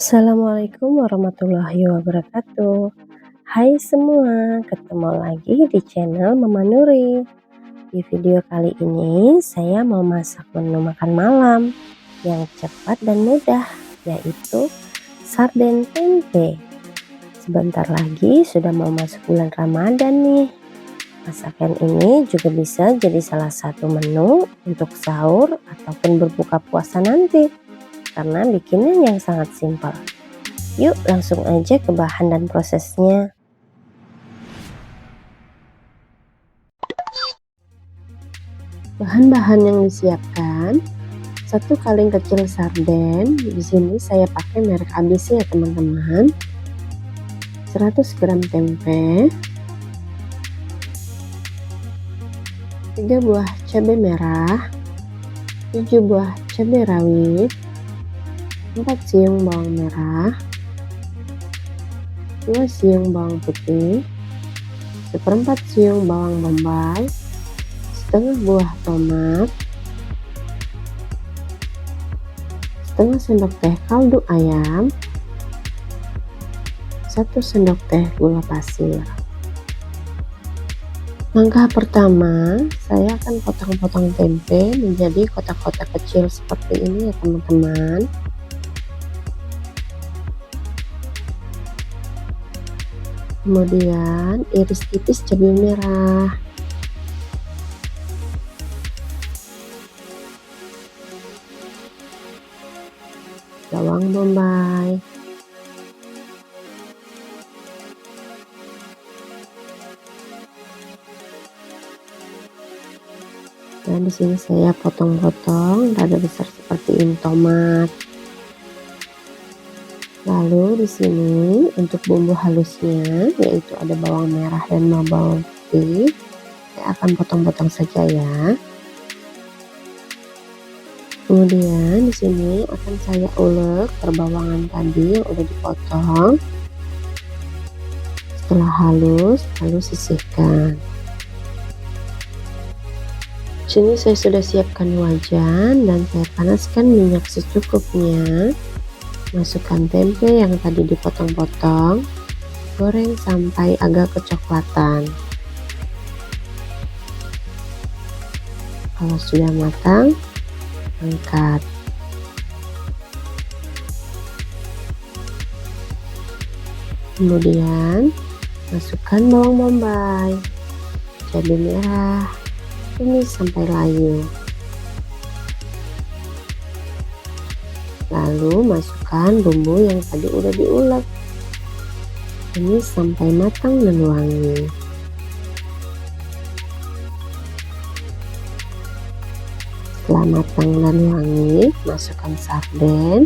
Assalamualaikum warahmatullahi wabarakatuh. Hai semua, ketemu lagi di channel Mama Nuri. Di video kali ini saya mau masak menu makan malam yang cepat dan mudah, yaitu sarden tempe. Sebentar lagi sudah mau masuk bulan Ramadan nih. Masakan ini juga bisa jadi salah satu menu untuk sahur ataupun berbuka puasa nanti, karena bikinnya yang sangat simpel. Yuk langsung aja ke bahan dan prosesnya. Bahan-bahan yang disiapkan: 1 kaleng kecil sarden, di sini saya pakai merek ABC ya teman-teman. 100 gram tempe, 3 buah cabai merah, 7 buah cabai rawit, 4 siung bawang merah, 2 siung bawang putih, 1/4 siung bawang bombay, setengah buah tomat, setengah sendok teh kaldu ayam, 1 sendok teh gula pasir. Langkah pertama, saya akan potong-potong tempe menjadi kotak-kotak kecil seperti ini ya teman-teman. Kemudian iris tipis cabai merah, bawang bombay, dan di sini saya potong-potong rada besar seperti ini tomat. Lalu di sini untuk bumbu halusnya, yaitu ada bawang merah dan bawang putih, saya akan potong-potong saja ya. Kemudian di sini akan saya ulek perbawangan tadi yang udah dipotong. Setelah halus, lalu sisihkan. Di sini saya sudah siapkan wajan dan saya panaskan minyak secukupnya. Masukkan tempe yang tadi dipotong-potong, goreng sampai agak kecoklatan. Kalau sudah matang, angkat. Kemudian masukkan bawang bombay, cabai merah, tumis sampai layu. Lalu masukkan bumbu yang tadi udah diulek, tumis sampai matang dan wangi. Setelah matang dan wangi, masukkan sarden,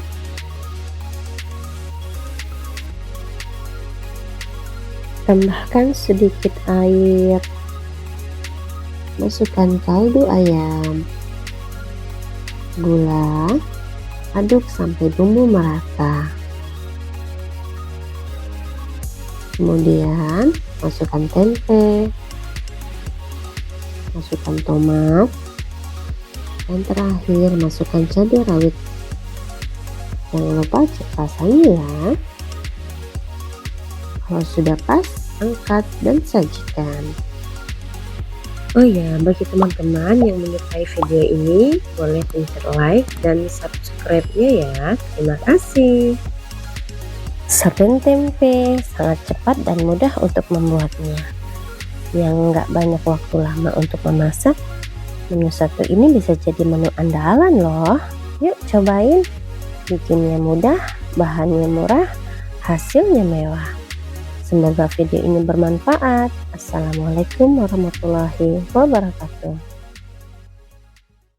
tambahkan sedikit air, masukkan kaldu ayam, gula, aduk sampai bumbu merata. Kemudian masukkan tempe, masukkan tomat, dan terakhir masukkan cabai rawit. Jangan lupa cek rasanya ya. Kalau sudah pas, angkat dan sajikan. Oh ya, bagi teman-teman yang menyukai video ini, boleh pencet like dan subscribe-nya ya. Terima kasih. Sarden tempe sangat cepat dan mudah untuk membuatnya. Yang nggak banyak waktu lama untuk memasak, menu satu ini bisa jadi menu andalan loh. Yuk cobain. Bikinnya mudah, bahannya murah, hasilnya mewah. Semoga video ini bermanfaat. Assalamualaikum warahmatullahi wabarakatuh.